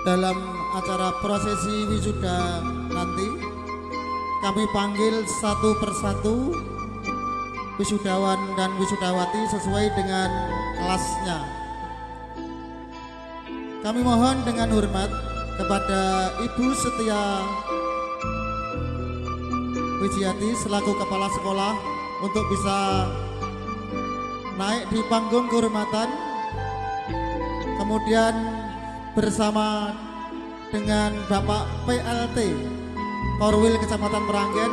dalam acara prosesi wisuda nanti kami panggil satu persatu wisudawan dan wisudawati sesuai dengan kelasnya. Kami mohon dengan hormat kepada Ibu Setia Wijiati selaku kepala sekolah untuk bisa naik di panggung kehormatan, kemudian bersama dengan Bapak PLT Korwil Kecamatan Meranggen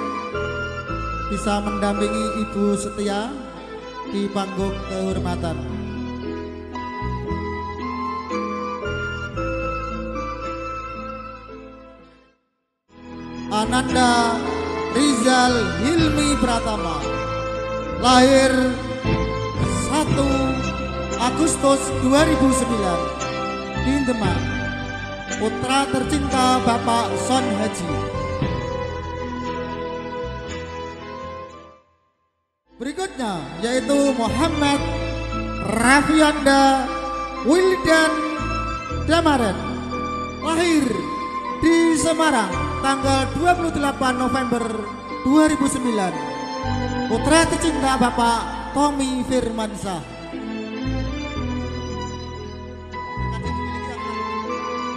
bisa mendampingi Ibu Setia di panggung kehormatan. Ananda Rizal Hilmi Pratama, lahir 1 Agustus 2009 di Demak, putra tercinta Bapak Son Haji. Berikutnya yaitu Muhammad Rafianda Wildan Damaren, lahir di Semarang tanggal 28 November 2009, putra tercinta Bapak Tommy Firmansyah.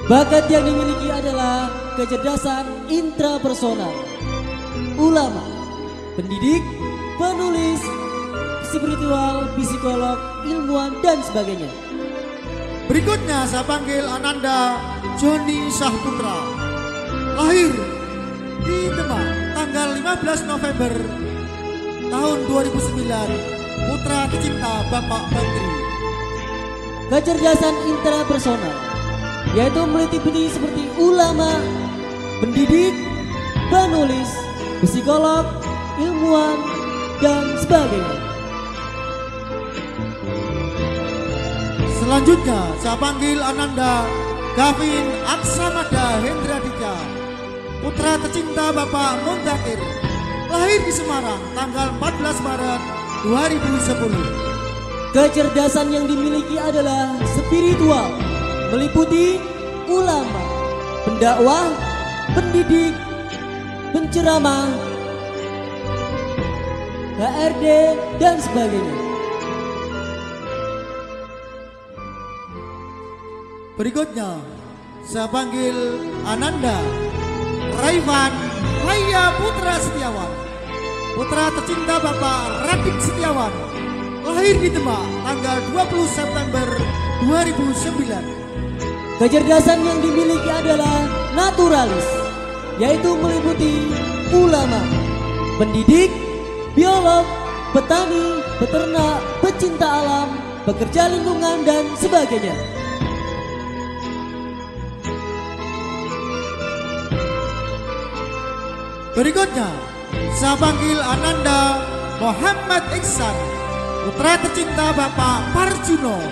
Bakat yang dimiliki adalah kecerdasan intrapersonal, ulama, pendidik, penulis, spiritual, psikolog, ilmuwan, dan sebagainya. Berikutnya saya panggil Ananda Joni Syahputra, lahir di Demak tanggal 15 November tahun 2009, putra tercinta Bapak Menteri. Kecerdasan intrapersonal yaitu meliputi seperti ulama, pendidik, penulis, psikolog, ilmuwan, dan sebagainya. Selanjutnya saya panggil Ananda Gavin Aksamada Hendraditya, putra tercinta Bapak Muntakir, lahir di Semarang tanggal 14 Maret 2010. Kecerdasan yang dimiliki adalah spiritual, meliputi ulama, pendakwah, pendidik, penceramah, HRD, dan sebagainya. Berikutnya saya panggil Ananda Raivan Haya Putra Setiawan, putra tercinta Bapak Radik Setiawan, lahir di Demak tanggal 20 September 2009. Kecerdasan yang dimiliki adalah naturalis, yaitu meliputi ulama, pendidik, biolog, petani, peternak, pecinta alam, pekerja lingkungan, dan sebagainya. Berikutnya saya panggil Ananda Muhammad Iksan, putra tercinta Bapak Parjuno,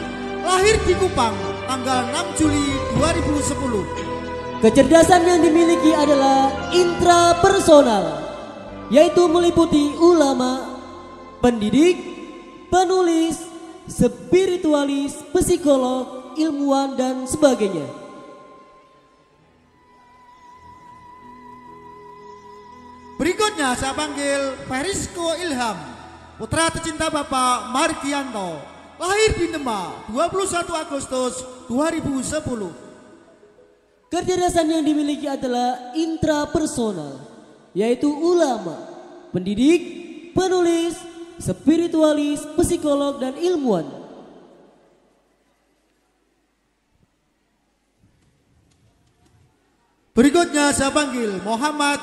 lahir di Kupang tanggal 6 Juli 2010. Kecerdasan yang dimiliki adalah intrapersonal, yaitu meliputi ulama, pendidik, penulis, spiritualis, psikolog, ilmuwan, dan sebagainya. Berikutnya saya panggil Ferisko Ilham, putra tercinta Bapak Margianto, lahir di Demak 21 Agustus 2010. Kecerdasan yang dimiliki adalah intrapersonal, yaitu ulama, pendidik, penulis, spiritualis, psikolog, dan ilmuwan. Berikutnya saya panggil Muhammad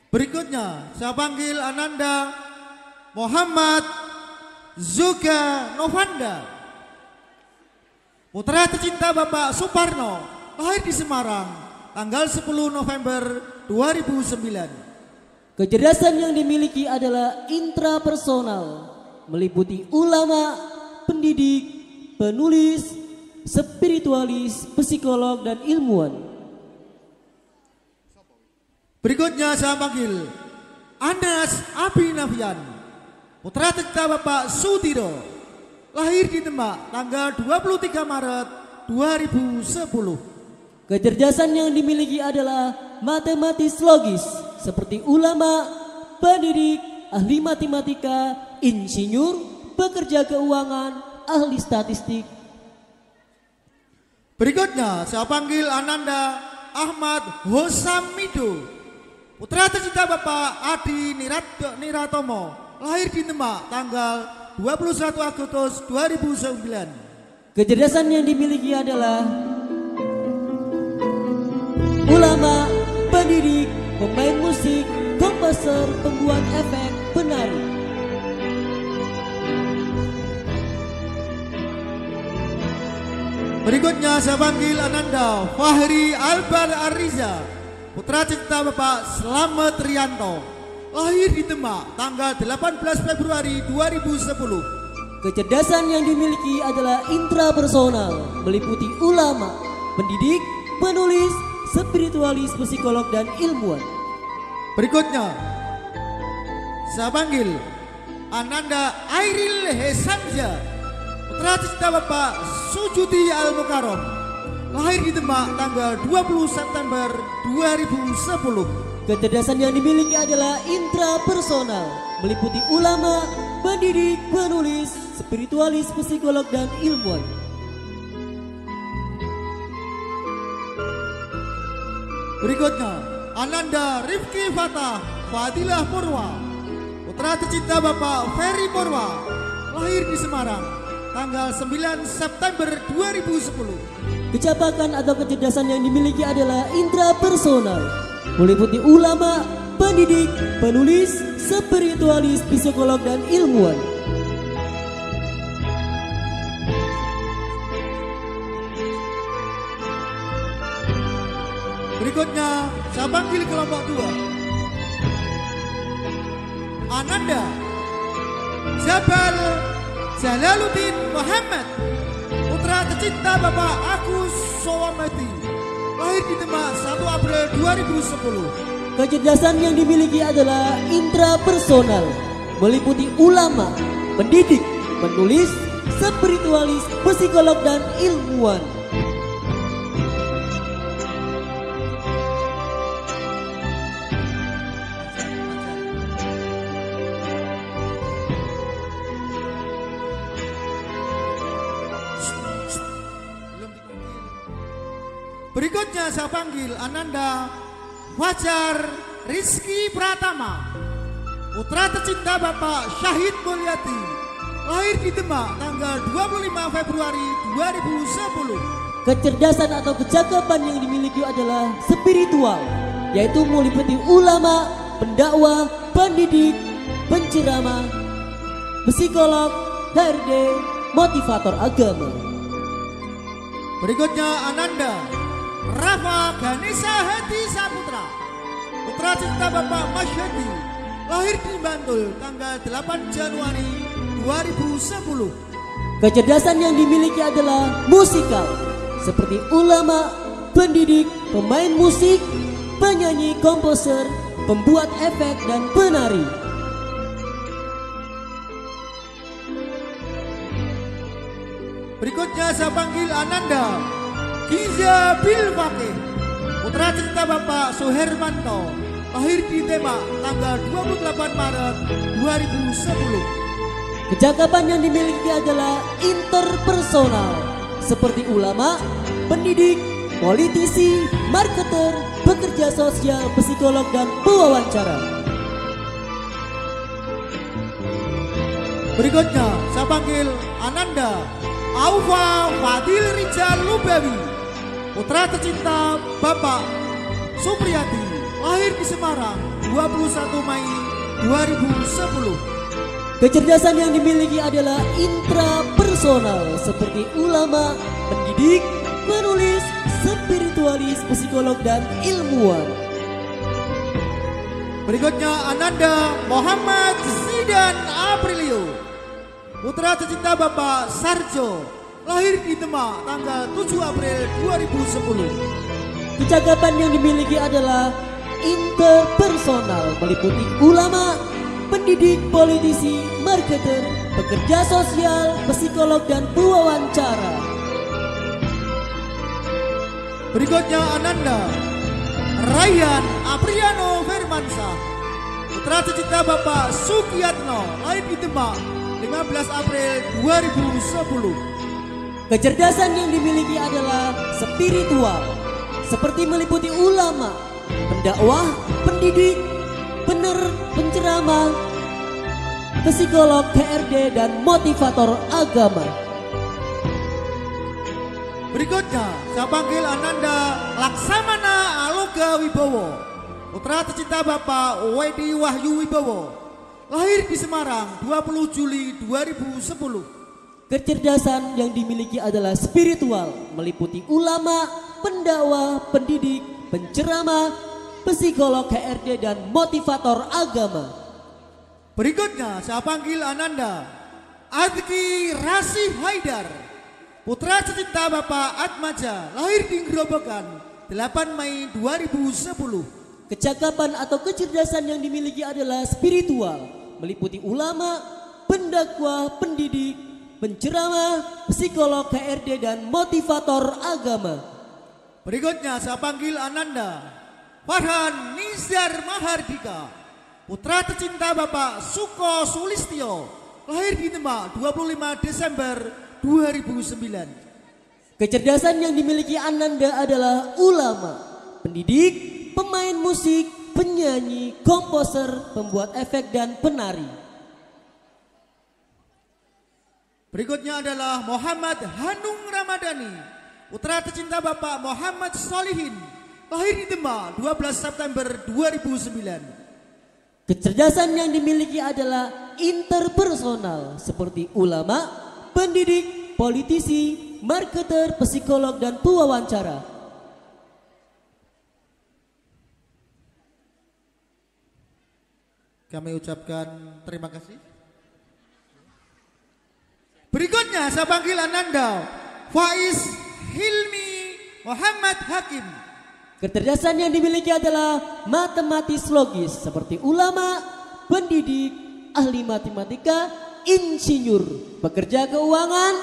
Berikutnya saya panggil Ananda Muhammad Zuga Novanda, putra tercinta Bapak Suparno, lahir di Semarang tanggal 10 November 2009. Kecerdasan yang dimiliki adalah intrapersonal, meliputi ulama, pendidik, penulis, spiritualis, psikolog, dan ilmuwan. Berikutnya saya panggil Anas Abinavian, putra tercinta Bapak Sudiro, lahir di Demak tanggal 23 Maret 2010. Kecerdasan yang dimiliki adalah matematis logis seperti ulama, pendidik, ahli matematika, insinyur, pekerja keuangan, ahli statistik. Berikutnya saya panggil Ananda Ahmad Hosamido, putra tercinta Bapak Adi Niratomo, lahir di Demak tanggal 21 Agustus 2009. Kecerdasan yang dimiliki adalah ulama, pendidik, pemain musik, komposer, pembuat efek, penari. Berikutnya saya panggil Ananda Fahri Albar Ariza, putra tercinta Bapak Slamet Rianto, lahir di Demak tanggal 18 Februari 2010. Kecerdasan yang dimiliki adalah intrapersonal, meliputi ulama, pendidik, penulis, spiritualis, psikolog, dan ilmuwan. Berikutnya saya panggil Ananda Airil Hesamja, putra tercinta Bapak Sujudi Al-Mukarram, lahir di Demak tanggal 20 September 2010. Kecerdasan yang dimiliki adalah intrapersonal, meliputi ulama, pendidik, penulis, spiritualis, psikolog, dan ilmuwan. Berikutnya Ananda Rifki Fatah Fadilah Purwa, putra tercinta Bapak Ferry Purwa, lahir di Semarang tanggal 9 September 2010. Kecapakan atau kecerdasan yang dimiliki adalah intrapersonal, meliputi ulama, pendidik, penulis, spiritualis, psikolog, dan ilmuwan. Berikutnya saya panggil kelompok 2 Ananda Jabal Jalaluddin Muhammad, putra tercinta Bapak Agus Sowameti, lahir di Demak 1 April 2010. Kecerdasan yang dimiliki adalah intrapersonal, meliputi ulama, pendidik, penulis, spiritualis, psikolog, dan ilmuwan. Berikutnya saya panggil Ananda Fajar Rizky Pratama, putra tercinta Bapak Syahid Mulyati, lahir di Demak tanggal 25 Februari 2010. Kecerdasan atau kecakapan yang dimiliki adalah spiritual, yaitu meliputi ulama, pendakwah, pendidik, penceramah, psikolog, HRD, motivator agama. Berikutnya Ananda Rafa Ganesha Hadi Saputra, putra cinta Bapak Masyadi, lahir di Bantul tanggal 8 Januari 2010. Kecerdasan yang dimiliki adalah musikal, seperti ulama, pendidik, pemain musik, penyanyi, komposer, pembuat efek, dan penari. Berikutnya saya panggil Ananda Giza Bilfakih, putra cinta Bapak Suhermanto, lahir di Demak tanggal 28 Maret 2010. Kecakapan yang dimiliki adalah interpersonal, seperti ulama, pendidik, politisi, marketer, pekerja sosial, psikolog, dan pewawancara. Berikutnya saya panggil Ananda Aufa Fadil Rijal Lubawi, putra tercinta Bapak Supriyadi, lahir di Semarang 21 Mei 2010. Kecerdasan yang dimiliki adalah intrapersonal, seperti ulama, pendidik, penulis, spiritualis, psikolog, dan ilmuwan. Berikutnya Ananda Muhammad Zidan Aprilio, putra tercinta Bapak Sarjo, lahir di Demak tanggal 7 April 2010. Kecakapan yang dimiliki adalah interpersonal meliputi ulama, pendidik, politisi, marketer, pekerja sosial, psikolog, dan pewawancara. Berikutnya Ananda Ryan Apriano Firmansyah, putra tercinta Bapak Sukiyatno, lahir di Demak 15 April 2010. Kecerdasan yang dimiliki adalah spiritual, seperti meliputi ulama, pendakwah, pendidik, penceramah, psikolog, HRD, dan motivator agama. Berikutnya saya panggil Ananda Laksamana Aloga Wibowo, putra tercinta Bapak Wedi Wahyu Wibowo, lahir di Semarang 20 Juli 2010. Kecerdasan yang dimiliki adalah spiritual, meliputi ulama, pendakwah, pendidik, penceramah, psikolog, HRD, dan motivator agama. Berikutnya saya panggil Ananda Adki Rasih Haidar, putra tercinta Bapak Atmaja, lahir di Gerobokan 8 Mei 2010. Kecakapan atau kecerdasan yang dimiliki adalah spiritual, meliputi ulama, pendakwah, pendidik, penceramah, psikolog, HRD, dan motivator agama. Berikutnya saya panggil Ananda Farhan Nizar Mahardika, putra tercinta Bapak Suko Sulistyo, lahir di Demak 25 Desember 2009. Kecerdasan yang dimiliki Ananda adalah ulama, pendidik, pemain musik, penyanyi, komposer, pembuat efek, dan penari. Berikutnya adalah Muhammad Hanung Ramadhani, putra tercinta Bapak Muhammad Solihin, lahir di Demak 12 September 2009. Kecerdasan yang dimiliki adalah interpersonal, seperti ulama, pendidik, politisi, marketer, psikolog, dan pewawancara. Kami ucapkan terima kasih. Berikutnya saya panggil Ananda Faiz Hilmi Muhammad Hakim. Kecerdasan yang dimiliki adalah matematis logis, seperti ulama, pendidik, ahli matematika, insinyur, pekerja keuangan,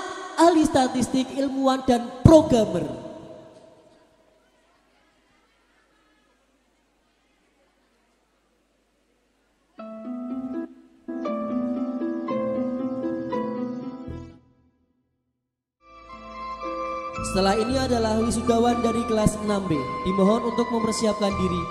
ahli statistik, ilmuwan, dan programmer. Setelah ini adalah wisudawan dari kelas 6B. Dimohon untuk mempersiapkan diri.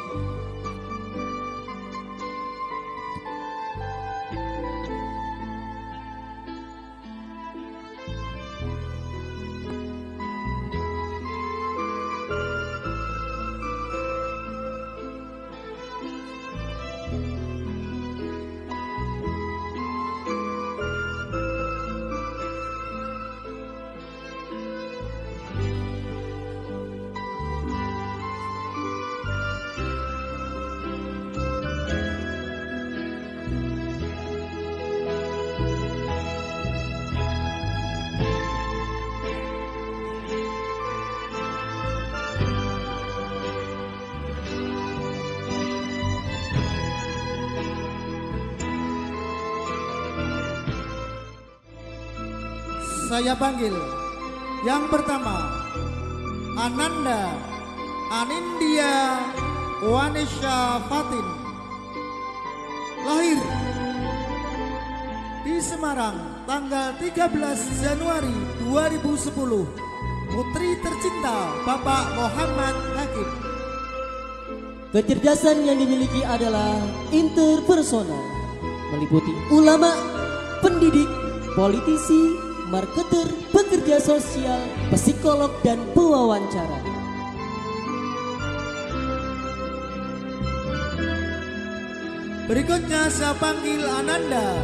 Saya panggil yang pertama Ananda Anindya Wanesha Fatin, lahir di Semarang tanggal 13 Januari 2010, putri tercinta Bapak Muhammad Hakim. Kecerdasan yang dimiliki adalah interpersonal, meliputi ulama, pendidik, politisi, marketer, pekerja sosial, psikolog, dan pewawancara. Berikutnya saya panggil Ananda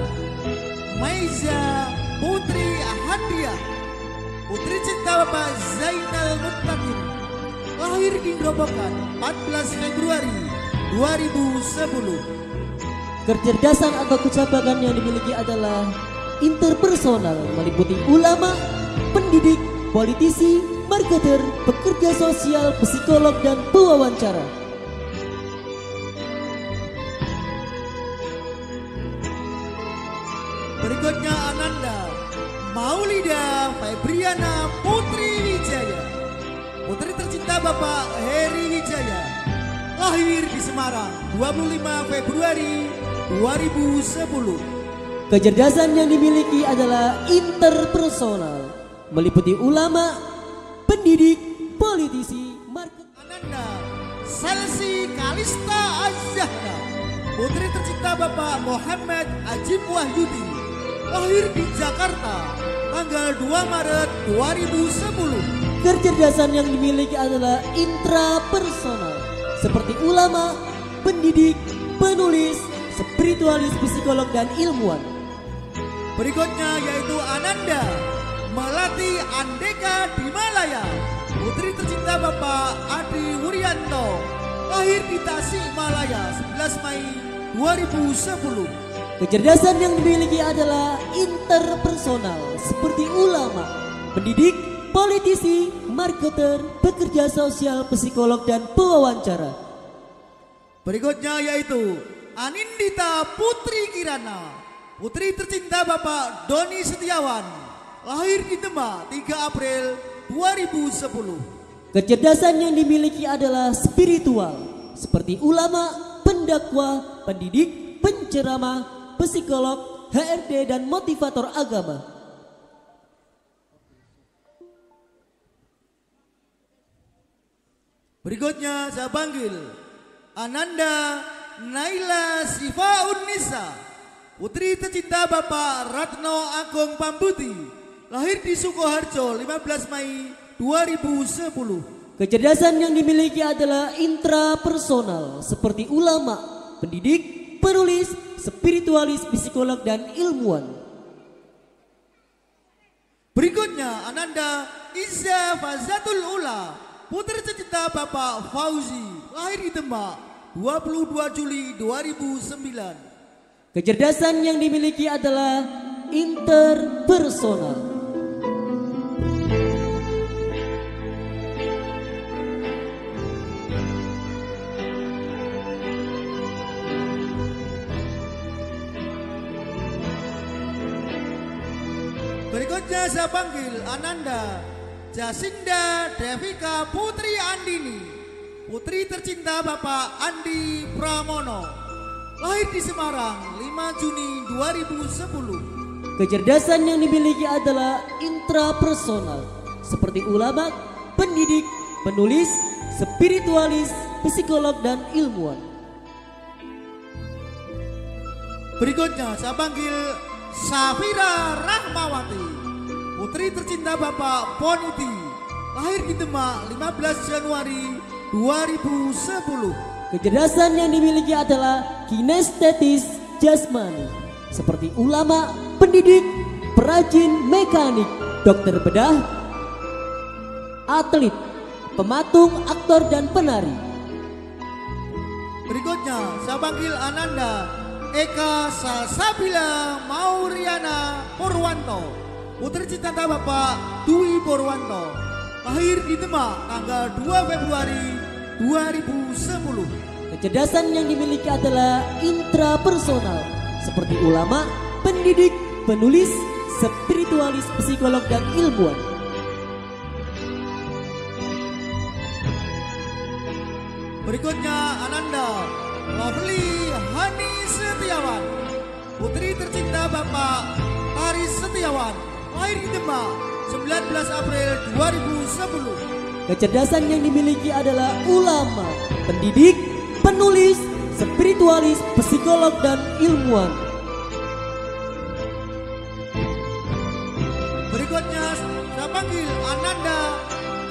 Maiza Putri Ahadiah, putri cinta Bapak Zainal Muttaqin, lahir di Gerobokan 14 Februari 2010. Kecerdasan atau kecapakan yang dimiliki adalah interpersonal, meliputi ulama, pendidik, politisi, marketer, pekerja sosial, psikolog, dan pewawancara. Ananda Febriana Putri Wijaya, putri tercinta Bapak Heri Wijaya, lahir di Semarang 25 Februari 2010. Kecerdasan yang dimiliki adalah interpersonal, meliputi ulama, pendidik, politisi, marketing. Ananda Selsi Kalista Azahra, putri tercinta Bapak Muhammad Ajib Wahyudi, lahir di Jakarta tanggal 2 Maret 2010. Kecerdasan yang dimiliki adalah intrapersonal, seperti ulama, pendidik, penulis, spiritualis, psikolog, dan ilmuwan. Berikutnya yaitu Ananda Melati Andeka Dimalaya, putri tercinta Bapak Adi Wuryanto, lahir di Tasikmalaya 11 Mei 2010. Kecerdasan yang dimiliki adalah interpersonal, seperti ulama, pendidik, politisi, marketer, pekerja sosial, psikolog, dan pewawancara. Berikutnya yaitu Anindita Putri Kirana, putri tercinta Bapak Doni Setiawan, lahir di Demak 3 April 2010. Kecerdasan yang dimiliki adalah spiritual, seperti ulama, pendakwah, pendidik, penceramah, psikolog, HRD, dan motivator agama. Berikutnya saya panggil Ananda Naila Sifaun Nisa, putri tercinta Bapak Ratno Agung Pambuti, lahir di Sukoharjo 15 Mei 2010. Kecerdasan yang dimiliki adalah intrapersonal, seperti ulama, pendidik, penulis, spiritualis, psikolog, dan ilmuwan. Berikutnya Ananda Iza Fazatul Ula, putri tercinta Bapak Fauzi, lahir di Demak 22 Juli 2009. Kecerdasan yang dimiliki adalah interpersonal. Berikutnya saya panggil Ananda Jasinda Devika Putri Andini, putri tercinta Bapak Andi Pramono, lahir di Semarang 5 Juni 2010. Kecerdasan yang dimiliki adalah intrapersonal, seperti ulama, pendidik, penulis, spiritualis, psikolog, dan ilmuwan. Berikutnya saya panggil Safira Rahmawati, putri tercinta Bapak Poniti, lahir di Demak 15 Januari 2010. Kecerdasan yang dimiliki adalah kinestetis jasmani, seperti ulama, pendidik, perajin, mekanik, dokter bedah, atlet, pematung, aktor, dan penari. Berikutnya saya panggil Ananda Eka Salsabila Mauriana Purwanto, putri tercinta Bapak Dwi Purwanto, lahir di Demak tanggal 2 Februari 2010. Kecerdasan yang dimiliki adalah intrapersonal, seperti ulama, pendidik, penulis, spiritualis, psikolog, dan ilmuwan. Berikutnya Ananda Lovely Hani Setiawan, putri tercinta Bapak Taris Setiawan, lahir di Demak 19 April 2010. Kecerdasan yang dimiliki adalah ulama, pendidik, penulis, spiritualis, psikolog, dan ilmuwan. Berikutnya saya panggil Ananda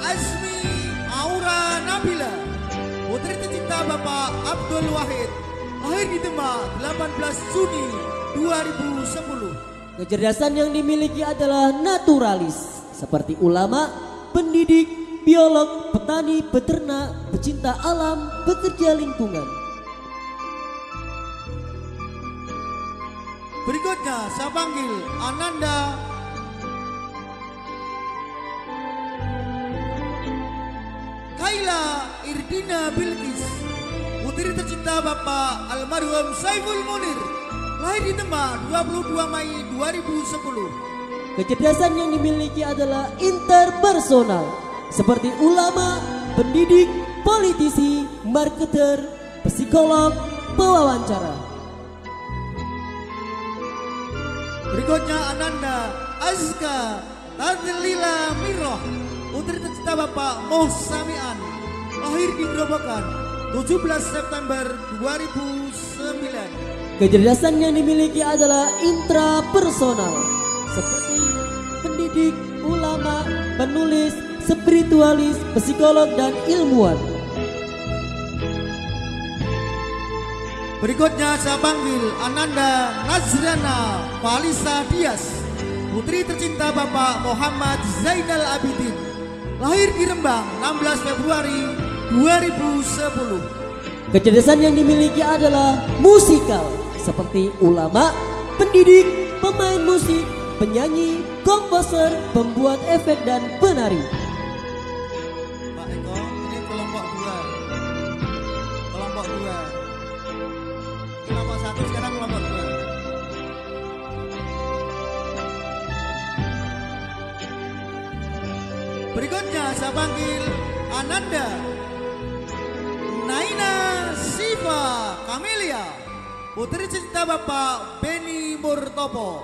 Azmi Aura Nabila, putri tercinta Bapak Abdul Wahid, lahir di Demak 18 Juni 2010. Kecerdasan yang dimiliki adalah naturalis, seperti ulama, pendidik, biolog, petani, peternak, pecinta alam, pekerja lingkungan. Berikutnya saya panggil Ananda Kaila Irdina Bilkis, putri tercinta Bapak almarhum Saiful Munir, lahir di Demak 22 Mei 2010. Kecerdasan yang dimiliki adalah interpersonal, seperti ulama, pendidik, politisi, marketer, psikolog, pewawancara. Berikutnya Ananda Azka Tadlila Miroh, putri tercinta Bapak Moh Samian, lahir di Grobogan 17 September 2009. Kecerdasan yang dimiliki adalah intrapersonal, seperti pendidik, ulama, penulis, spiritualis, psikolog, dan ilmuwan. Berikutnya saya panggil Ananda Nazrana Falisa Dias, putri tercinta Bapak Muhammad Zainal Abidin, lahir di Rembang 16 Februari 2010. Kecerdasan yang dimiliki adalah musikal, seperti ulama, pendidik, pemain musik, penyanyi, komposer, pembuat efek, dan penari. Pak Eko, ini kelompok 2. Kelompok 2. Kelompok 1 sekarang kelompok 2. Berikutnya saya panggil Ananda Naina Siva Kamelia, putri cinta Bapak Beni Murtopo,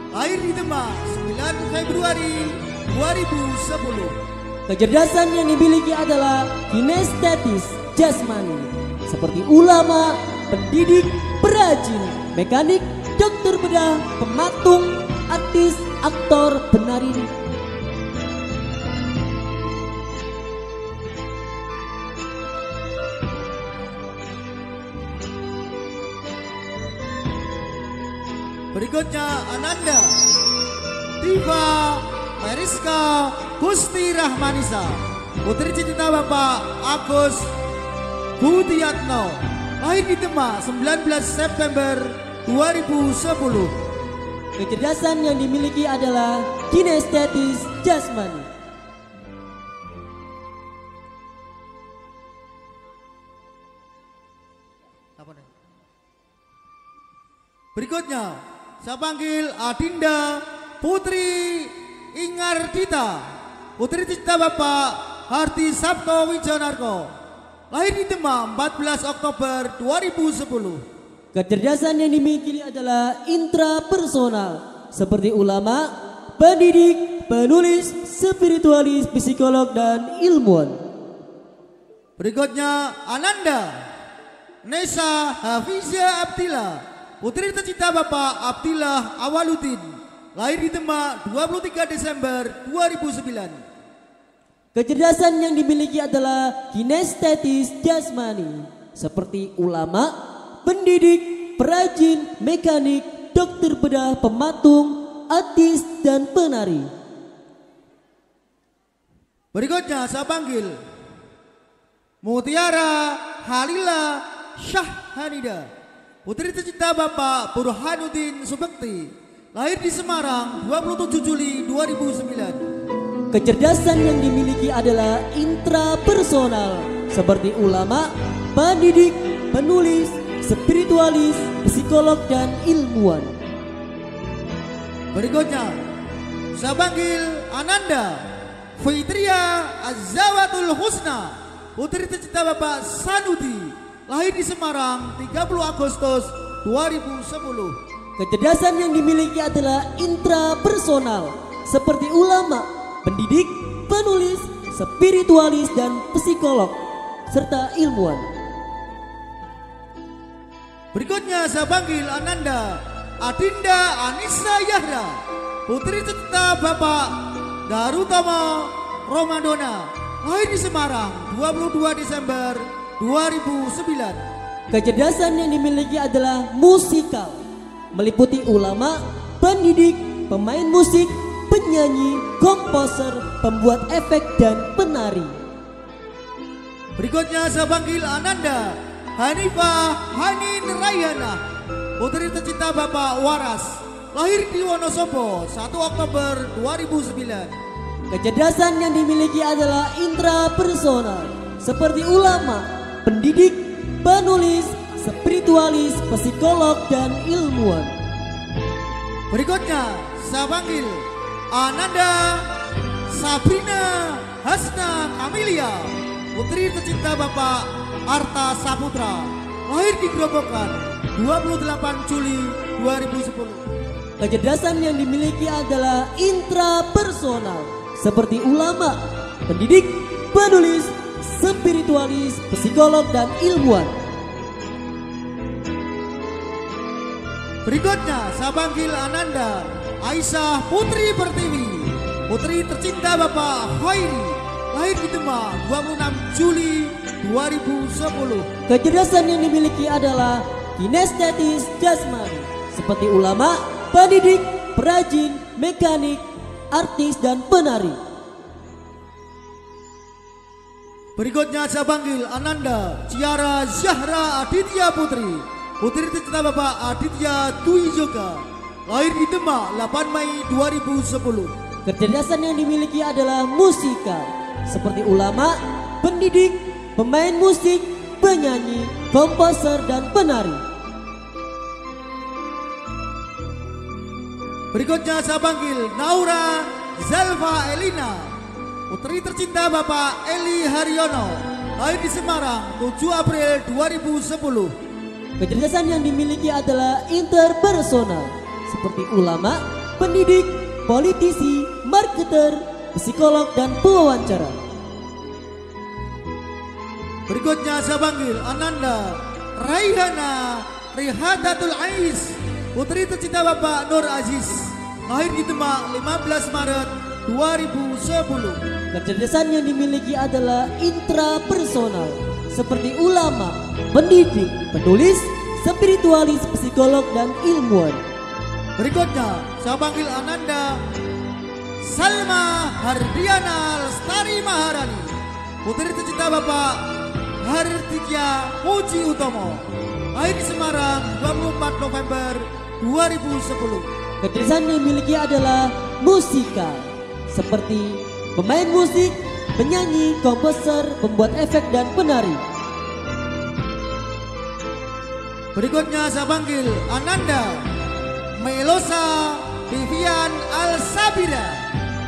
lahir di Demak 9 Februari 2010. Kecerdasan yang dimiliki adalah kinestetis jasmani, seperti ulama, pendidik, perajin, mekanik, dokter bedah, pematung, artis, aktor, penari. Berikutnya Ananda Diva Periska Gusti Rahmanisa, putri cinta Bapak Agus Budiatno, lahir di Demak 19 September 2010. Kecerdasan yang dimiliki adalah kinestetis jasmani. Berikutnya saya panggil Adinda Putri Ingardita, putri cinta Bapak Harti Sabto Wijanarko, lahir di Demak 14 Oktober 2010. Kecerdasan yang dimiliki adalah intrapersonal, seperti ulama, pendidik, penulis, spiritualis, psikolog, dan ilmuwan. Berikutnya Ananda Nesa Hafizah Abdillah, putri tercinta Bapak Abdillah Awaludin, lahir di Demak 23 Desember 2009. Kecerdasan yang dimiliki adalah kinestetis jasmani, seperti ulama, pendidik, perajin, mekanik, dokter bedah, pematung, artis, dan penari. Berikutnya saya panggil Mutiara Halila Syahhanida, putri tercinta Bapak Burhanuddin Subekti, lahir di Semarang 27 Juli 2009. Kecerdasan yang dimiliki adalah intrapersonal, seperti ulama, pendidik, penulis, spiritualis, psikolog, dan ilmuwan. Berikutnya saya panggil Ananda Fitria Azzawatul Husna, putri tercinta Bapak Sanudi, lahir di Semarang 30 Agustus 2010. Kecerdasan yang dimiliki adalah intrapersonal, seperti ulama, pendidik, penulis, spiritualis, dan psikolog, serta ilmuwan. Berikutnya saya panggil Ananda Adinda Anissa Yahra, putri tercinta Bapak Darutomo Romadona, lahir di Semarang 22 Desember 2009. Kecerdasan yang dimiliki adalah musikal, meliputi ulama, pendidik, pemain musik, penyanyi, komposer, pembuat efek, dan penari. Berikutnya saya panggil Ananda Hanifah Hanin Rayana, putri tercinta Bapak Waras, lahir di Wonosobo 1 Oktober 2009. Kecerdasan yang dimiliki adalah intrapersonal, seperti ulama, pendidik, penulis, spiritualis, psikolog, dan ilmuwan. Berikutnya saya panggil Ananda Sabrina Hasna Amelia, putri tercinta Bapak Arta Saputra, lahir di Grobogan 28 Juli 2010. Kecerdasan yang dimiliki adalah intrapersonal, seperti ulama, pendidik, penulis, spiritualis, psikolog, dan ilmuwan. Berikutnya saya panggil Ananda Aisyah Putri Pertiwi, putri tercinta Bapak Khairi, lahir di Demak 26 Juli 2010. Kecerdasan yang dimiliki adalah kinestetis jasmani, seperti ulama, pendidik, perajin, mekanik, artis, dan penari. Berikutnya saya panggil Ananda Ciara Zahra Aditya Putri, putri tercinta Bapak Aditya Dwi Yoga, lahir di Demak 8 Mei 2010. Kecerdasan yang dimiliki adalah musikal, seperti ulama, pendidik, pemain musik, penyanyi, komposer, dan penari. Berikutnya saya panggil Naura Zalfa Elina, putri tercinta Bapak Eli Haryono, lahir di Semarang 7 April 2010. Kecerdasan yang dimiliki adalah interpersonal, seperti ulama, pendidik, politisi, marketer, psikolog, dan pewawancara. Berikutnya saya panggil Ananda Raihana Rihatatul Ais, putri tercinta Bapak Nur Aziz, lahir di Demak 15 Maret 2010. Kecerdasan yang dimiliki adalah intrapersonal, seperti ulama, pendidik, penulis, spiritualis, psikolog, dan ilmuwan. Berikutnya saya panggil Ananda Salma Hardiana Lestari Maharani, putri tercinta Bapak Harditya Puji Utomo, lahir di Semarang 24 November 2010. Kecerdasan yang dimiliki adalah musikal, seperti pemain musik, penyanyi, komposer, pembuat efek, dan penari. Berikutnya saya panggil Ananda Melosa Vivian Al-Sabira,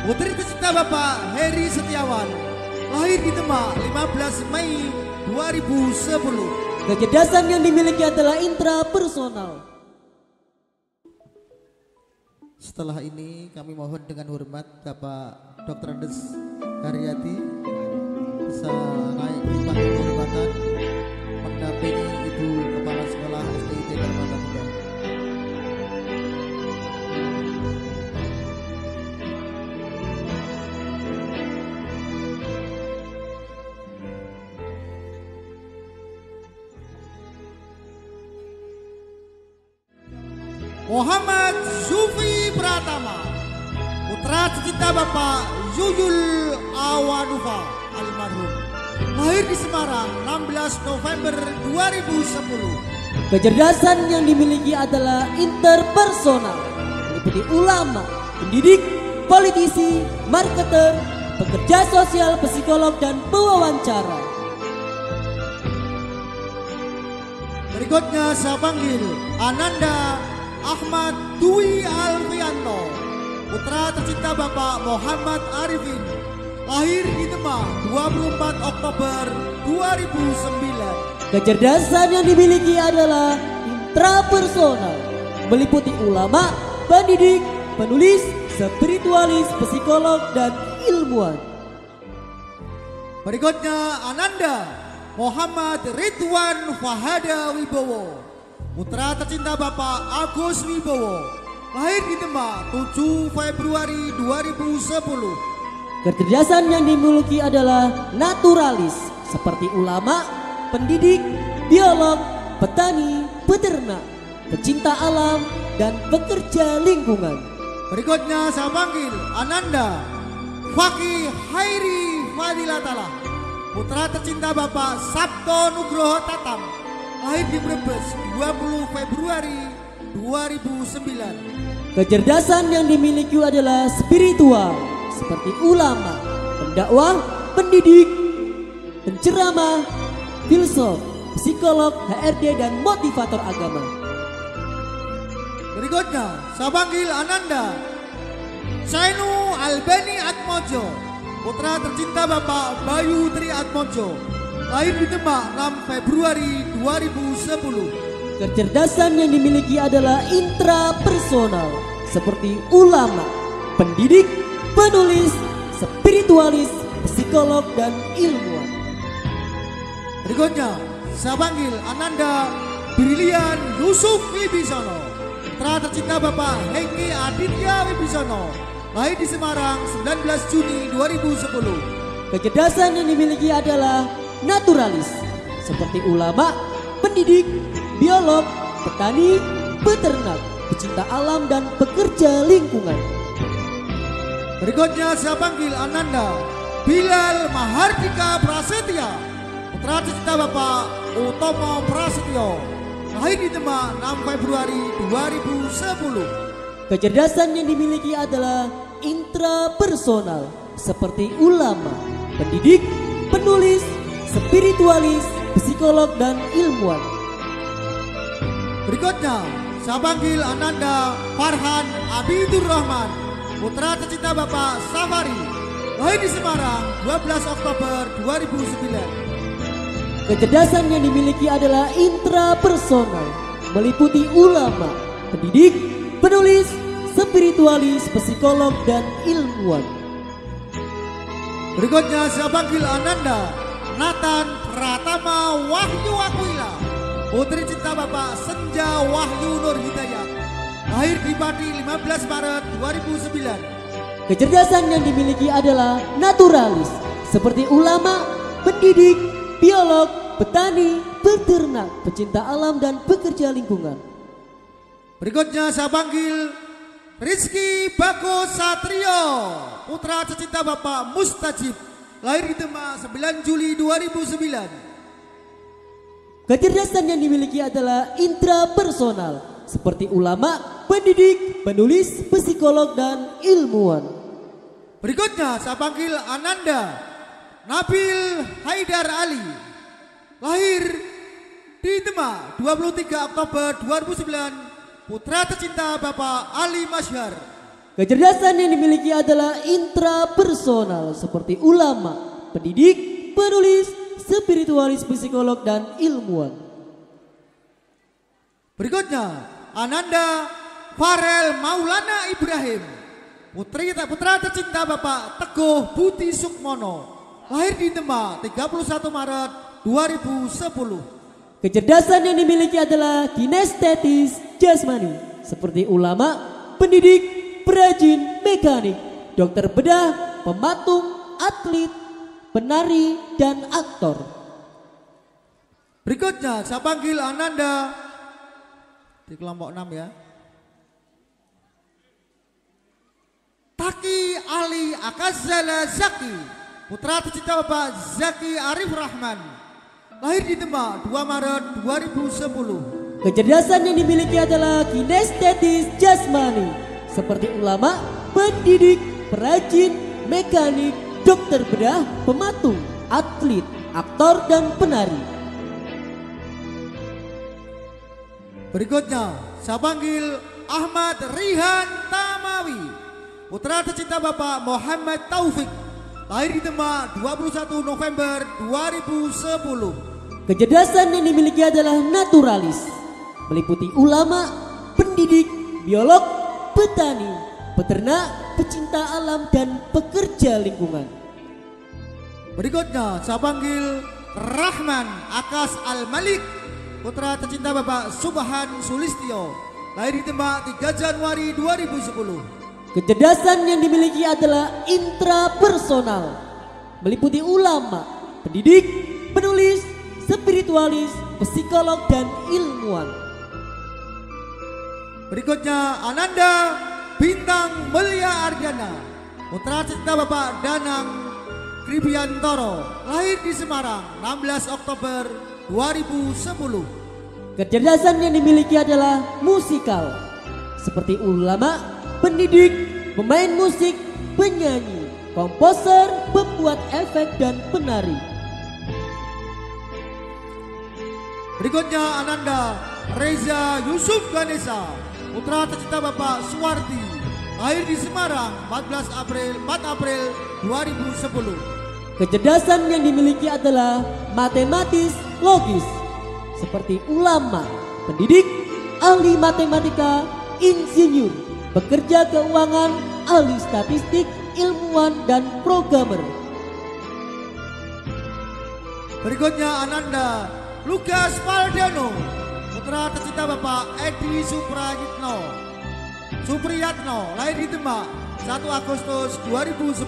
putri tercinta Bapak Heri Setiawan, lahir di Demak 15 Mei 2010. Kecerdasan yang dimiliki adalah intrapersonal. Setelah ini kami mohon dengan hormat Bapak Dr. Andes Haryati bisa naik di panggung kehormatan mendampingi Ibu Kepala Sekolah SDIT Permata Muda. Muhammad Sufi Pratama, putra tercinta Bapak Yuyul Awanufa almarhum, lahir di Semarang 16 November 2010. Kecerdasan yang dimiliki adalah interpersonal, meliputi ulama, pendidik, politisi, marketer, pekerja sosial, psikolog, dan pewawancara. Berikutnya saya panggil Ananda Ahmad Dwi Alfianto, putra tercinta Bapak Muhammad Arifin, lahir di Demak 24 Oktober 2009. Kecerdasan yang dimiliki adalah intrapersonal, meliputi ulama, pendidik, penulis, spiritualis, psikolog, dan ilmuwan. Berikutnya Ananda Muhammad Ridwan Fahada Wibowo, putra tercinta Bapak Agus Wibowo, lahir di Demak 7 Februari 2010. Kecerdasan yang dimiliki adalah naturalis, seperti ulama, pendidik, biolog, petani, peternak, pecinta alam, dan pekerja lingkungan. Berikutnya saya panggil Ananda Fakih Hairi Fadilatala, putra tercinta Bapak Sabto Nugroho Tatam, lahir di Brebes 20 Februari 2009. Kecerdasan yang dimiliki adalah spiritual, seperti ulama, pendakwah, pendidik, penceramah, filsuf, psikolog, HRD, dan motivator agama. Berikutnya saya panggil Ananda Sainu Albani Atmojo, putra tercinta Bapak Bayu Tri Atmojo, lahir di Demak 6 Februari 2010. Kecerdasan yang dimiliki adalah intrapersonal seperti ulama, pendidik, penulis, spiritualis, psikolog, dan ilmuwan. Berikutnya, saya panggil Ananda Brilian Yusuf Wibisono, putra tercinta Bapak Hengki Aditya Wibisono, lahir di Semarang 19 Juni 2010. Kecerdasan yang dimiliki adalah naturalis seperti ulama, pendidik, biolog, petani, peternak, pecinta alam, dan pekerja lingkungan. Berikutnya saya panggil Ananda Bilal Mahardika Prasetya, putra tercinta Bapak Utomo Prasetyo, lahir di Demak 6 Februari 2010. Kecerdasan yang dimiliki adalah intrapersonal seperti ulama, pendidik, penulis, spiritualis, psikolog, dan ilmuwan. Berikutnya saya panggil Ananda Farhan Abidur Rahman, putra tercinta Bapak Safari, lahir di Semarang 12 Oktober 2009. Kecerdasan yang dimiliki adalah intrapersonal, meliputi ulama, pendidik, penulis, spiritualis, psikolog, dan ilmuwan. Berikutnya saya panggil Ananda Nathan Pratama Wahyu Aquila, putri cinta Bapak Senja Wahyu Nur Hidayat, lahir di Pati 15 Maret 2009. Kecerdasan yang dimiliki adalah naturalis seperti ulama, pendidik, biolog, petani, peternak, pecinta alam, dan pekerja lingkungan. Berikutnya saya panggil Rizky Bako Satrio, putra tercinta Bapak Mustajib, lahir di Demak 9 Juli 2009. Kecerdasan yang dimiliki adalah intrapersonal seperti ulama, pendidik, penulis, psikolog, dan ilmuwan. Berikutnya saya panggil Ananda Nabil Haidar Ali, lahir di Demak 23 Oktober 2009, putra tercinta Bapak Ali Masyhar. Kecerdasan yang dimiliki adalah intrapersonal seperti ulama, pendidik, penulis, spiritualis, psikolog, dan ilmuwan. Berikutnya Ananda Farel Maulana Ibrahim, putra tercinta Bapak Teguh Budi Sukmono, lahir di Demak 31 Maret 2010. Kecerdasan yang dimiliki adalah kinestetis jasmani seperti ulama, pendidik, perajin, mekanik, dokter bedah, pematung, atlet, penari, dan aktor. Berikutnya saya panggil Ananda di kelompok 6 ya. Taki Ali Akazala Zaki, putra tercinta Bapak Zaki Arif Rahman, lahir di Demak 2 Maret 2010. Kecerdasan yang dimiliki adalah kinestetis jasmani seperti ulama, pendidik, perajin, mekanik, dokter bedah, pematung, atlet, aktor, dan penari. Berikutnya saya panggil Ahmad Rihan Tamawi, putra tercinta Bapak Muhammad Taufik, lahir di Demak 21 November 2010. Kecerdasan yang dimiliki adalah naturalis, meliputi ulama, pendidik, biolog, petani, peternak, pecinta alam, dan pekerja lingkungan. Berikutnya saya panggil Rahman Akas Al-Malik, putra tercinta Bapak Subhan Sulistyo, lahir di Demak 3 Januari 2010. Kecerdasan yang dimiliki adalah intrapersonal, meliputi ulama, pendidik, penulis, spiritualis, psikolog, dan ilmuwan. Berikutnya Ananda Bintang Mulia Ardiana, putra tercinta Bapak Danang Kribiantoro, lahir di Semarang 16 Oktober 2010. Kecerdasan yang dimiliki adalah musikal, seperti ulama, pendidik, pemain musik, penyanyi, komposer, pembuat efek, dan penari. Berikutnya Ananda Reza Yusuf Ganesha, putra tercinta Bapak Suwardi, lahir di Semarang 4 April 2010. Kecerdasan yang dimiliki adalah matematis logis, seperti ulama, pendidik, ahli matematika, insinyur, pekerja keuangan, ahli statistik, ilmuwan, dan programmer. Berikutnya Ananda Lukas Valdiano, putra tercinta Bapak Edi Supriyatno, lahir di Demak 1 Agustus 2010.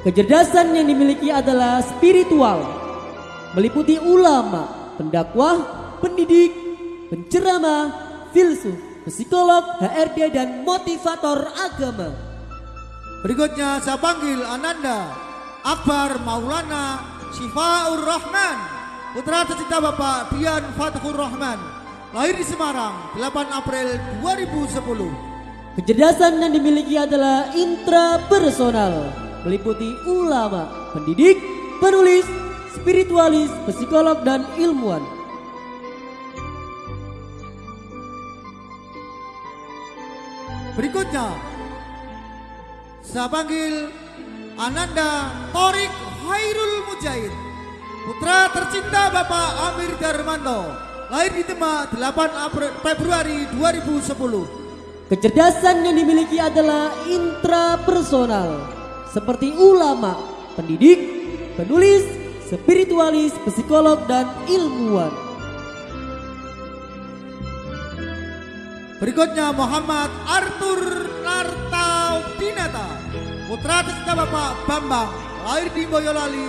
Kecerdasan yang dimiliki adalah spiritual, meliputi ulama, pendakwah, pendidik, penceramah, filsuf, psikolog, HRD, dan motivator agama. Berikutnya saya panggil Ananda Akbar Maulana Syifaur Rahman, putra tercinta Bapak Dian Fathur Rahman, lahir di Semarang 8 April 2010. Kecerdasan yang dimiliki adalah intrapersonal, meliputi ulama, pendidik, penulis, spiritualis, psikolog, dan ilmuwan. Berikutnya saya panggil Ananda Torik Hairul Mujahid, putra tercinta Bapak Amir Darmanto, lahir di Demak 8 Februari 2010. Kecerdasan yang dimiliki adalah intrapersonal, seperti ulama, pendidik, penulis, spiritualis, psikolog, dan ilmuwan. Berikutnya Muhammad Arthur Nartaudinata, putra tercinta Bapak Bambang, lahir di Boyolali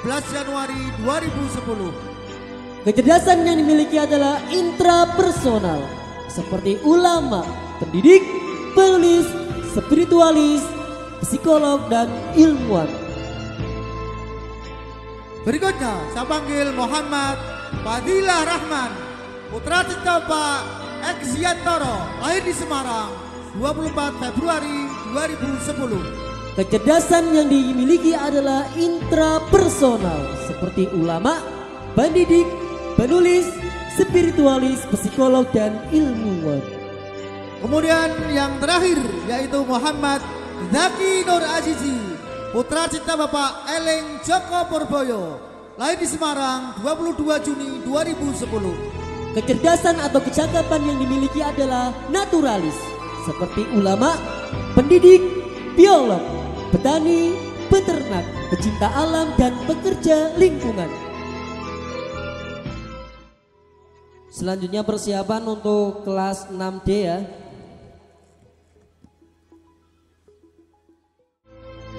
11 Januari 2010. Kecerdasan yang dimiliki adalah intrapersonal, seperti ulama, pendidik, penulis, spiritualis, psikolog, dan ilmuwan. Berikutnya saya panggil Muhammad Fadilah Rahman, putra tercinta Pak Exiantoro, lahir di Semarang 24 Februari 2010. Kecerdasan yang dimiliki adalah intrapersonal, seperti ulama, pendidik, penulis, spiritualis, psikolog, dan ilmuwan. Kemudian yang terakhir yaitu Muhammad Zaki Nur Azizi, putra cinta Bapak Eleng Joko Purboyo, lahir di Semarang 22 Juni 2010. Kecerdasan atau kecakapan yang dimiliki adalah naturalis, seperti ulama, pendidik, biolog, petani, peternak, pecinta alam, dan pekerja lingkungan. Selanjutnya persiapan untuk kelas 6D ya.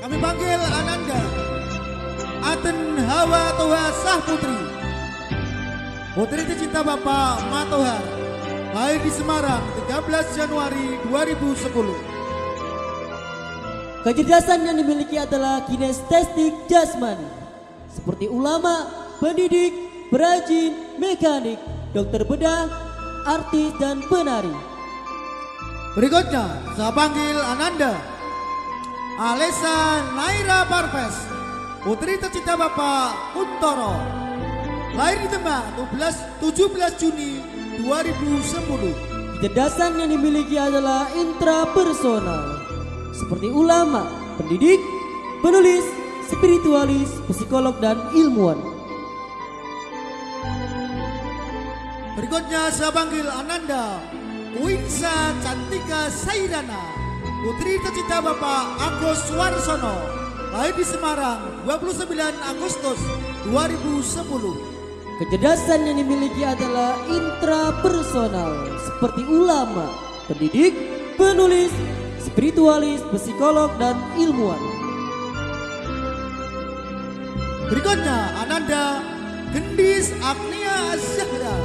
Kami panggil Ananda Aten Hawa Toha Sah Putri, putri tercinta Bapak Matohar, lahir di Semarang 13 Januari 2010. Kecerdasan yang dimiliki adalah kinestetik jasmani, seperti ulama, pendidik, perajin, mekanik, dokter bedah, artis, dan penari. Berikutnya saya panggil Ananda Alessa Naira Parves, putri tercinta Bapak Kuntoro, lahir di Demak 17 Juni 2010. Kecerdasan yang dimiliki adalah intrapersonal, seperti ulama, pendidik, penulis, spiritualis, psikolog, dan ilmuwan. Berikutnya saya panggil Ananda Winsa Cantika Sairana, putri tercinta Bapak Agus Warsono, lahir di Semarang 29 Agustus 2010. Kecerdasan yang dimiliki adalah intrapersonal, seperti ulama, pendidik, penulis, spiritualis, psikolog, dan ilmuwan. Berikutnya Ananda Gendis Agnia Zahra,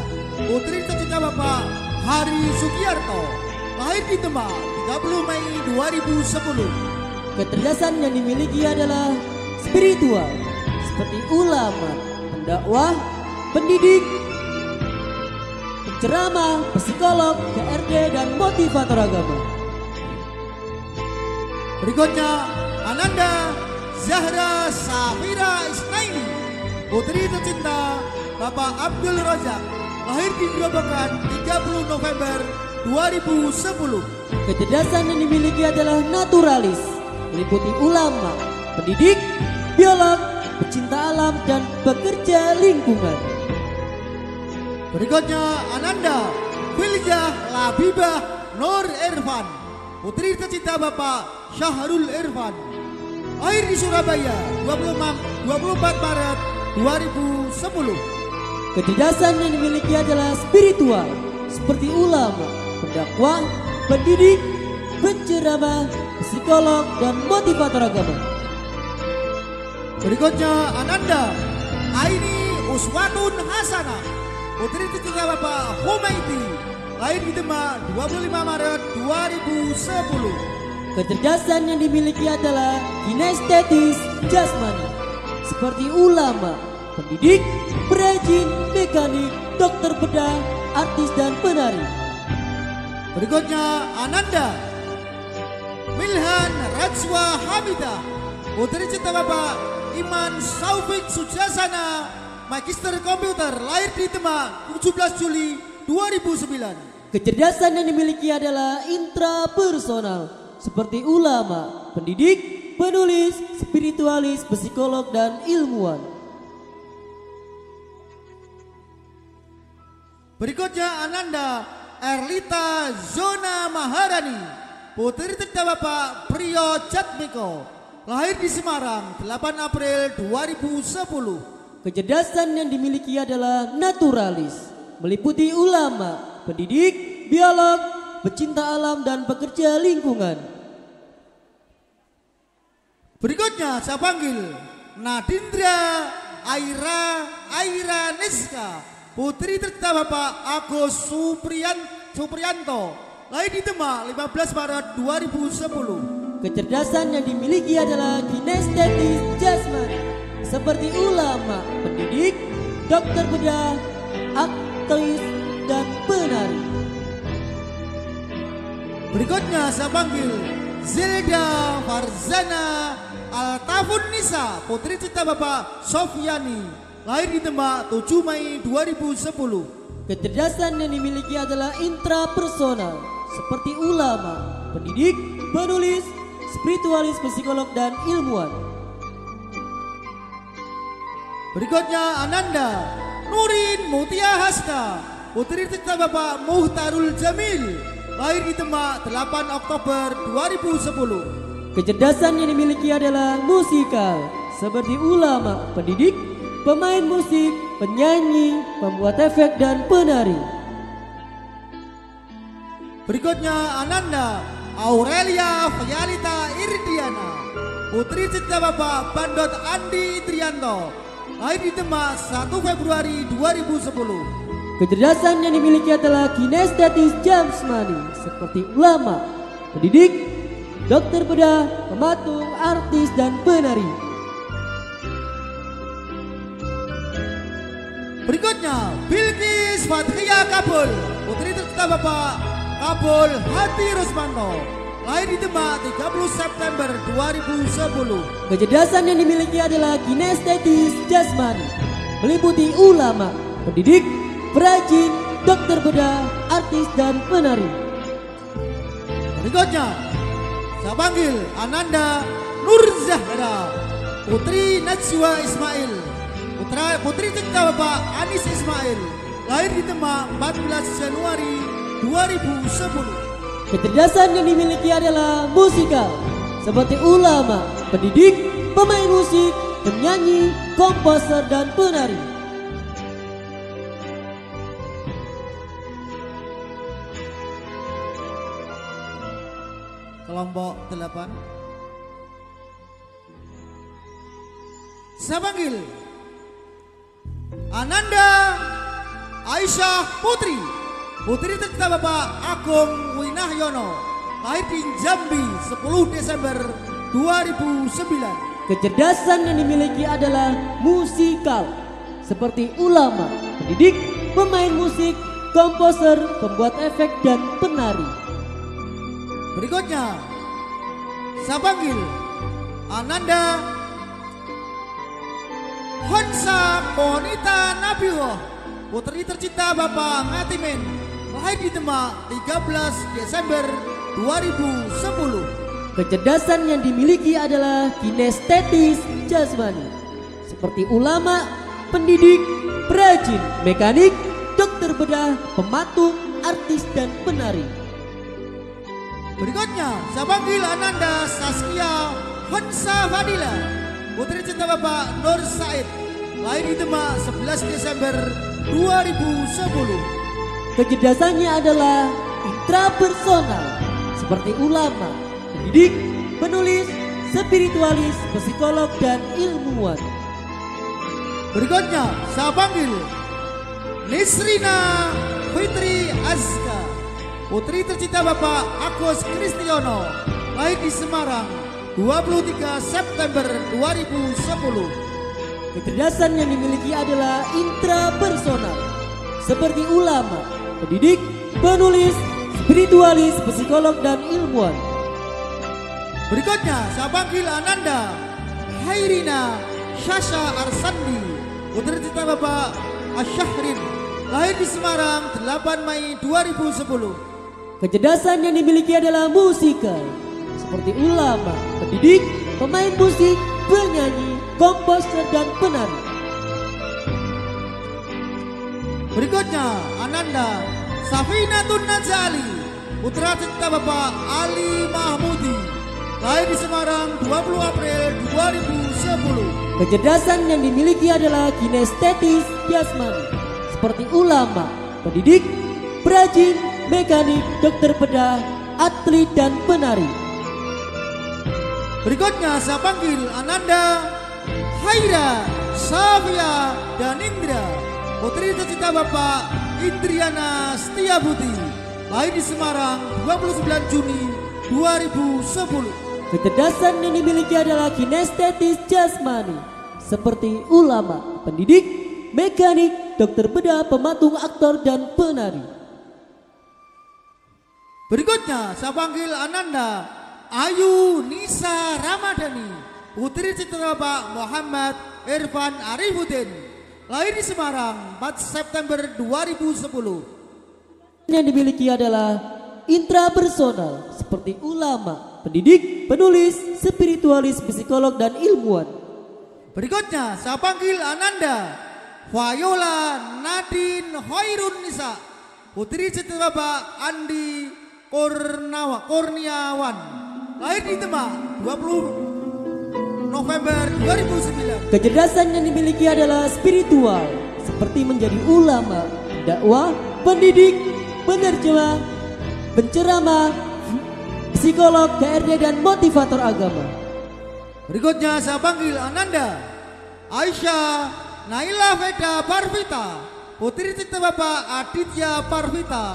putri tercinta Bapak Hari Sugiyarto, lahir di Demak 30 Mei 2010. Kecerdasan yang dimiliki adalah spiritual, seperti ulama, pendakwah, pendidik, penceramah, psikolog, HRD, dan motivator agama. Berikutnya Ananda Zahra Safira Isnaini, putri tercinta Bapak Abdul Rozak, lahir di Grobogan 30 November 2010. Kecerdasan yang dimiliki adalah naturalis, meliputi ulama, pendidik, biolog, pecinta alam, dan pekerja lingkungan. Berikutnya Ananda Wiljah Labibah Nur Irfan, putri tercinta Bapak Syahrul Irfan, lahir di Surabaya 24 Maret 2010. Kecerdasan yang dimiliki adalah spiritual, seperti ulama, pendakwah, pendidik, penceramah, psikolog, dan motivator agama. Berikutnya Ananda Aini Uswatun Hasanah, putri tercinta Bapak Humaiti, lahir di Demak 25 Maret 2010. Kecerdasan yang dimiliki adalah kinestetis jasmani, seperti ulama, pendidik, perajin, mekanik, dokter bedah, artis, dan penari. Berikutnya Ananda Milhan Rajwa Hamidah, putri cinta Bapak Iman Saufik Sujasana, Magister Komputer, lahir di Demak 17 Juli 2009. Kecerdasan yang dimiliki adalah intrapersonal, seperti ulama, pendidik, penulis, spiritualis, psikolog, dan ilmuwan. Berikutnya Ananda Erlita Zona Maharani, putri tercinta Bapak Priyo Jatmiko, lahir di Semarang 8 April 2010. Kecerdasan yang dimiliki adalah naturalis, meliputi ulama, pendidik, biolog, pecinta alam, dan pekerja lingkungan. Berikutnya saya panggil Nadindra Aira Niska, putri tercinta Bapak Agus Supriyanto, lahir di Demak 15 Maret 2010. Kecerdasan yang dimiliki adalah kinestetis jasmani, seperti ulama, pendidik, dokter bedah, aktris, dan penari. Berikutnya saya panggil Zelda Farzana Altafun Nisa, putri cinta Bapak Sofyani, lahir di Demak 7 Mei 2010. Kecerdasan yang dimiliki adalah intrapersonal, seperti ulama, pendidik, penulis, spiritualis, psikolog, dan ilmuwan. Berikutnya Ananda Nurin Mutia Haska, putri tercinta Bapak Muhtarul Jamil, lahir di Demak 8 Oktober 2010. Kecerdasan yang dimiliki adalah musikal, seperti ulama, pendidik, pemain musik, penyanyi, pembuat efek, dan penari. Berikutnya Ananda Aurelia Vialita Irdiana, putri cinta Bapak Bandot Andi Trianto, lahir di Demak 1 Februari 2010. Kecerdasan yang dimiliki adalah kinestetis jasmani, seperti ulama, pendidik, dokter bedah, pematung, artis, dan penari. Berikutnya Bilqis Fathia Kabul, putri tercinta Bapak Kabul Hati Rusmanto, lahir di Demak 30 September 2010. Kecerdasan yang dimiliki adalah kinestetis jasmani, meliputi ulama, pendidik, perajin, dokter bedah, artis, dan penari. Berikutnya saya panggil Ananda Nur Zahra, putri Najwa Ismail, putri cinta Bapak Anis Ismail, lahir di Demak 14 Januari 2010. Kecerdasan yang dimiliki adalah musikal, seperti ulama, pendidik, pemain musik, penyanyi, komposer, dan penari. Kelompok 8. Saya panggil Ananda Aisyah Putri, putri tercinta Bapak Agung Winahyono, lahir di Jambi 10 Desember 2009. Kecerdasan yang dimiliki adalah musikal, seperti ulama, pendidik, pemain musik, komposer, pembuat efek, dan penari. Berikutnya saya panggil Ananda Honsa Ponita Nabiullah, putri tercinta Bapak Ngatimin, lahir di Demak 13 Desember 2010. Kecerdasan yang dimiliki adalah kinestetis jasmani, seperti ulama, pendidik, perajin, mekanik, dokter bedah, pematung, artis, dan penari. Berikutnya saya panggil Ananda Saskia Hansa Fadila, putri cinta Bapak Nur Said, lahir di Demak 11 Desember 2010. Kecerdasannya adalah intrapersonal, seperti ulama, pendidik, penulis, spiritualis, psikolog, dan ilmuwan. Berikutnya saya panggil Nisrina Fitri Azka, putri tercinta Bapak Agus Kristiono, lahir di Semarang 23 September 2010. Kecerdasan yang dimiliki adalah intrapersonal, seperti ulama, pendidik, penulis, spiritualis, psikolog, dan ilmuwan. Berikutnya saya panggil Ananda Hairina Syasha Arsandi, putri cinta Bapak Asyahrin, lahir di Semarang 8 Mei 2010. Kecerdasan yang dimiliki adalah musikal, seperti ulama, pendidik, pemain musik, penyanyi, komposer, dan penari. Berikutnya Ananda Safinatun Najali, putra cinta Bapak Ali Mahmudi, lahir di Semarang 20 April 2010. Kecerdasan yang dimiliki adalah kinestetis jasmani, seperti ulama, pendidik, perajin, mekanik, dokter bedah, atlet, dan penari. Berikutnya saya panggil Ananda Haira Safia dan Indra, putri tercinta Bapak Indriana Setiabudi, lahir di Semarang 29 Juni 2010. Kecerdasan yang dimiliki adalah kinestetis jasmani, seperti ulama, pendidik, mekanik, dokter bedah, pematung, aktor, dan penari. Berikutnya saya panggil Ananda Ayu Nisa Ramadhani, putri cinta Bapak Muhammad Irfan Arifuddin, lahir di Semarang 4 September 2010. Yang dimiliki adalah intrapersonal, seperti ulama, pendidik, penulis, spiritualis, psikolog, dan ilmuwan. Berikutnya saya panggil Ananda Viola Nadine Hoirun Nisa, putri cinta Bapak Andi Kurniawan, lahir di Demak 20 November 2009. Kecerdasan yang dimiliki adalah spiritual, seperti menjadi ulama, dakwah, pendidik, penerjemah, penceramah, psikolog, KRD, dan motivator agama. Berikutnya saya panggil Ananda Aisyah Naila Veda Parvita, putri cinta Bapak Aditya Parvita,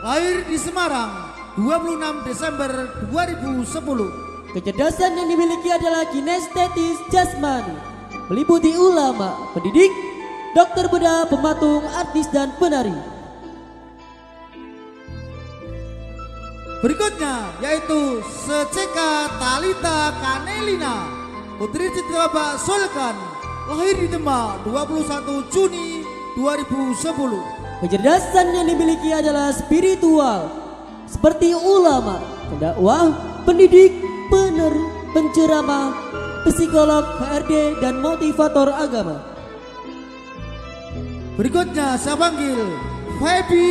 lahir di Semarang 26 Desember 2010. Kecerdasan yang dimiliki adalah kinestetis jasmani, meliputi ulama, pendidik, dokter bedah, pematung, artis, dan penari. Berikutnya yaitu Seceka Talita Kanelina, putri cinta Bapak Sulkan, lahir di Demak 21 Juni 2010. Kecerdasan yang dimiliki adalah spiritual, seperti ulama, pendakwah, pendidik, penceramah, psikolog, HRD, dan motivator agama. Berikutnya saya panggil Feby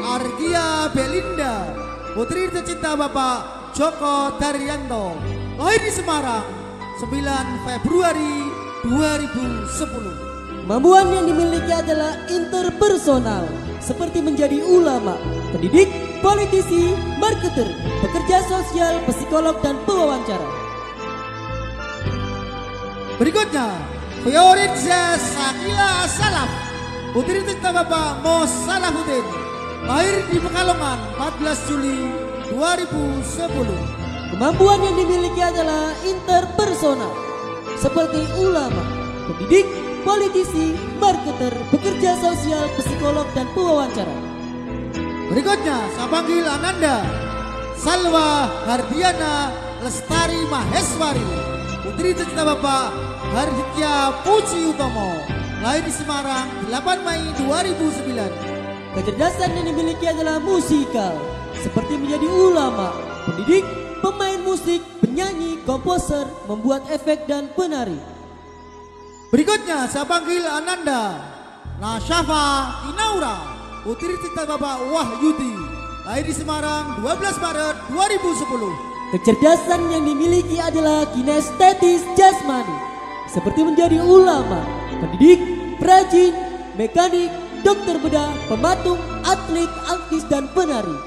Argia Belinda, putri tercinta Bapak Joko Daryanto, lahir di Semarang 9 Februari 2010. Kemampuan yang dimiliki adalah interpersonal, seperti menjadi ulama, pendidik, politisi, marketer, pekerja sosial, psikolog, dan pewawancara. Berikutnya Fioritza Sakila Salaf, putri tercinta Bapak Mo Salahuddin, lahir di Pekalongan 14 Juli 2010. Kemampuan yang dimiliki adalah interpersonal, seperti ulama, pendidik, politisi, marketer, pekerja sosial, psikolog, dan pewawancara. Berikutnya saya panggil Ananda Salwa Hardiana Lestari Maheswari, putri tercinta Bapak Harditya Puji Utomo, lahir di Semarang 8 Mei 2009. Kecerdasan yang dimiliki adalah musikal, seperti menjadi ulama, pendidik, pemain musik, penyanyi, komposer, membuat efek dan penari. Berikutnya saya panggil Ananda Nasyafa Inaura, putri tercinta Bapak Wahyudi, lahir di Semarang 12 Maret 2010. Kecerdasan yang dimiliki adalah kinestetis jasmani, seperti menjadi ulama, pendidik, perajin, mekanik, dokter bedah, pematung, atlet, artis, dan penari.